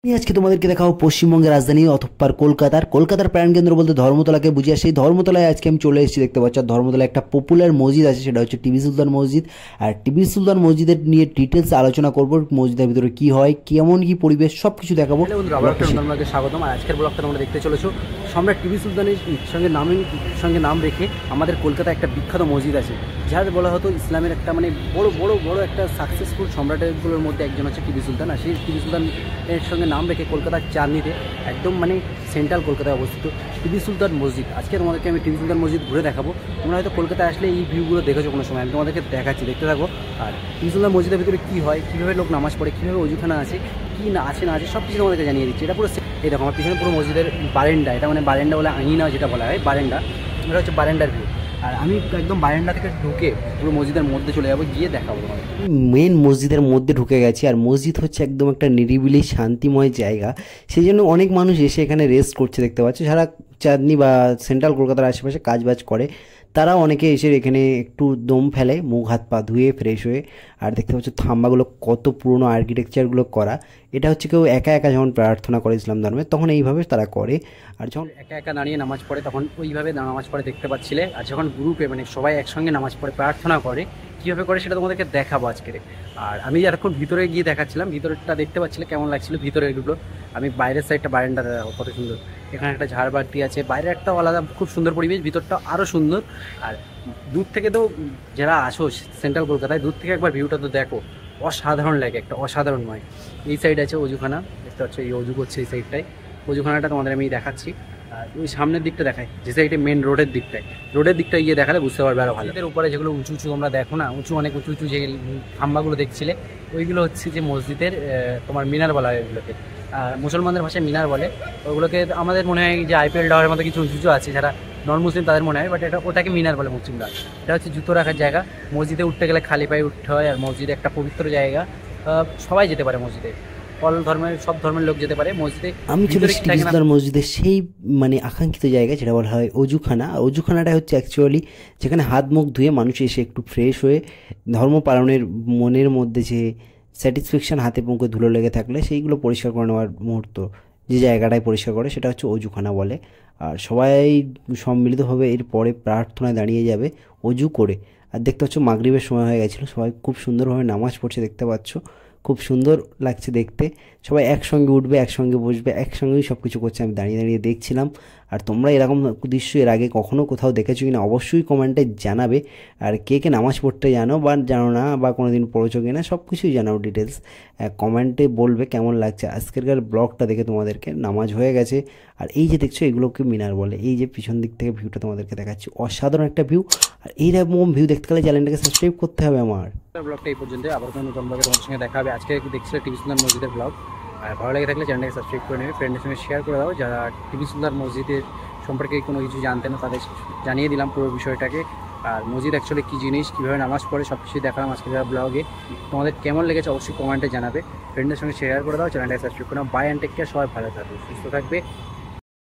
আমি আজকে তোমাদেরকে দেখাবো পশ্চিমবঙ্গের রাজধানী অথবা কলকাতার প্রাণকেন্দ্র বলতে ধর্মতলাকে বুঝিয়ে সেই ধর্মতলায় আজকে আমি চলে এসেছি। দেখতে পাচ্ছ ধর্মতলায় একটা পপুলার মসজিদ আছে, সেটা হচ্ছে টিপু সুলতান মসজিদ। আর টিপু সুলতান মসজিদের নিয়ে ডিটেলস আলোচনা করবো, মসজিদের ভিতরে কি হয়, কেমন কি পরিবেশ, সব কিছু দেখাবো। আপনাকে স্বাগতম। আর আজকের ব্লগটা তোমরা দেখতে চলেছো সম্রাট টিপু সুলতানের সঙ্গে নাম রেখে আমাদের কলকাতায় একটা বিখ্যাত মসজিদ আছে, যার বলা হতো ইসলামের একটা বড় একটা সাকসেসফুল সম্রাটগুলোর মধ্যে একজন হচ্ছে টিপু সুলতান। আর সেই টিপু সুলতানের সঙ্গে নাম রেখে কলকাতার চাঁদনীতে একদম সেন্ট্রাল কলকাতায় অবস্থিত টিপু সুলতান মসজিদ। আজকে তোমাদেরকে আমি টিপু সুলতান মসজিদ ঘুরে দেখাবো। তোমরা হয়তো কলকাতায় আসলে এই ভিউগুলো দেখেছো কোনো সময়, আমি তোমাদেরকে দেখাচ্ছি, দেখতে থাকো। আর টিপু সুলতান মসজিদের ভিতরে কী হয়, কীভাবে লোক নামাজ পড়ে, কীভাবে অজুখানা আছে, কী না আছে সব কিছু তোমাদেরকে জানিয়ে দিচ্ছি। এটা পুরো এই দেখো আমার পিছনে পুরো মসজিদের বারেন্ডা, এটা বারেন্ডা বলে আঙিনা যেটা বলা হয়, বারেন্ডা, এটা হচ্ছে বারেন্ডার ভিউ। আর আমি একদম বারেন্ডা থেকে ঢুকে পুরো মসজিদের মধ্যে চলে যাবো, গিয়ে দেখাবো তোমাদের। মেন মসজিদের মধ্যে ঢুকে গেছি। আর মসজিদ হচ্ছে একদম একটা নিরিবিলি শান্তিময় জায়গা, সেই জন্য অনেক মানুষ এসে এখানে রেস্ট করছে। দেখতে পাচ্ছ যারা চাঁদনি বা সেন্ট্রাল কলকাতার আশেপাশে কাজবাজ করে, তারা অনেকে এসে এখানে একটু দম ফেলে, মুখ হাত পা ধুয়ে ফ্রেশ হয়ে। আর দেখতে পাচ্ছ থাম্বাগুলো কত পুরনো আর্কিটেকচারগুলো করা। এটা হচ্ছে কেউ একা একা যখন প্রার্থনা করে ইসলাম ধর্মে, তখন এইভাবে তারা করে। আর যখন একা একা দাঁড়িয়ে নামাজ পড়ে তখন ওইভাবে নামাজ পড়ে দেখতে পাচ্ছিলে। আর যখন গ্রুপে সবাই একসঙ্গে নামাজ পড়ে প্রার্থনা করে, কীভাবে করে সেটা তোমাদেরকে দেখাবো আজকের। আর আমি এতক্ষণ ভিতরে গিয়ে দেখাচ্ছিলাম, ভিতরটা দেখতে পাচ্ছিলে কেমন লাগছিল ভিতরেরগুলো। আমি বাইরের সাইডটা বারান্দা কত সুন্দর, এখানে একটা ঝাড়বাতি আছে, বাইরে একটা আলাদা খুব সুন্দর পরিবেশ, ভিতরটা আরও সুন্দর। আর দূর থেকে তো যারা আসো সেন্ট্রাল কলকাতায়, দূর থেকে একবার ভিউটা তো দেখো, অসাধারণ লাগে, একটা অসাধারণময়। এই সাইড আছে অজুখানা, দেখতে পাচ্ছ এই অজু করছে এই সাইডটায়, অজুখানাটা তোমাদের আমি দেখাচ্ছি। আর ওই সামনের দিকটা দেখায় যে সাইডে মেন রোডের দিকটায় গিয়ে দেখালে বুঝতে পারবে আরও ভালো। এর উপরে যেগুলো উঁচু তোমরা দেখো না, অনেক উঁচু যে খাম্বাগুলো দেখছিলে, ওইগুলো হচ্ছে যে মসজিদের তোমার মিনার বলা হয় ওইগুলোকে। আর মুসলমানদের ভাষায় মিনার বলে ওগুলোকে। আমাদের মনে হয় যে আইপিএল টাওয়ারের মতো কিছু উঁচু আছে, যারা নন মুসলিম তাদের মনে হয়, বাট ওটাকে মিনার বলে মুসলিমরা। এটা হচ্ছে জুতো রাখার জায়গা। মসজিদে উঠতে গেলে খালি পায়ে উঠতে হয়। আর মসজিদে একটা পবিত্র জায়গা, সবাই যেতে পারে মসজিদে, সব ধর্মের লোক যেতে পারে মসজিদে। আমি চলে এসেছি টিপু সুলতান মসজিদের সেই আকাঙ্ক্ষিত জায়গা, যেটা বলা হয় অজুখানা। অজুখানাটা হচ্ছে অ্যাকচুয়ালি যেখানে হাত মুখ ধুয়ে মানুষ এসে একটু ফ্রেশ হয়ে ধর্ম পালনের মনের মধ্যে যে স্যাটিসফ্যাকশান, হাতে মুখে ধুলো লেগে থাকলে সেইগুলো পরিষ্কার করে নেওয়ার মুহূর্ত, যে জায়গাটায় পরিষ্কার করে, সেটা হচ্ছে অজুখানা বলে। আর সবাই সম্মিলিতভাবে এর পরে প্রার্থনায় দাঁড়িয়ে যাবে অজু করে। আর দেখতে পাচ্ছ মাগরিবের সময় হয়ে গেছিলো, সবাই খুব সুন্দরভাবে নামাজ পড়ছে, দেখতে পাচ্ছ খুব সুন্দর লাগছে দেখতে। সবাই একসঙ্গে উঠবে, একসঙ্গে বসবে, একসঙ্গেই সব কিছু করছে, আমি দাঁড়িয়ে দাঁড়িয়ে দেখছিলাম। আর তোমরা এরকম দৃশ্য এর আগে কখনও কোথাও দেখেছো কিনা অবশ্যই কমেন্টে জানাবে। আর কে কে নামাজ পড়তে জানো বা জানো না, বা কোনো দিন পড়েছো কিনা, সব কিছুই জানাও ডিটেলস কমেন্টে বলবে কেমন লাগছে আজকেরকার ব্লগটা দেখে তোমাদেরকে। নামাজ হয়ে গেছে। আর এই যে দেখছো এগুলোকে মিনার বলে। এই যে পিছন দিক থেকে ভিউটা তোমাদেরকে দেখাচ্ছি, অসাধারণ একটা ভিউ। আর এইরকম ভিউ দেখতে গেলে চ্যানেলটাকে সাবস্ক্রাইব করতে হবে আমার। ব্লগটা এই পর্যন্ত, আবার কোনো নতুন ব্লগে তোমার সঙ্গে দেখা হবে। আজকে দেখছিল টিপু সুলতান মসজিদের ব্লগ। আর ভালো লেগে থাকলে চ্যানেলটাকে সাবস্ক্রাইব করে নেবে, ফ্রেন্ডের সঙ্গে শেয়ার করে দাও। যারা টিপু সুলতান মসজিদের সম্পর্কে কোনো কিছু জানতে না, তাদের জানিয়ে দিলাম পুরো বিষয়টাকে। আর মসজিদ অ্যাকচুয়ালি কী জিনিস, কীভাবে নামাজ পড়ে, সব কিছুই দেখালাম আজকে যারা ব্লগে। তোমাদের কেমন লেগেছে অবশ্যই কমেন্টে জানাবে, ফ্রেন্ডের সঙ্গে শেয়ার করে দাও, চ্যানেলটাকে সাবস্ক্রাইব করে নাও। বাই অ্যান্ড টেক কেয়ার, সবাই ভালো থাকবে, সুস্থ থাকবে।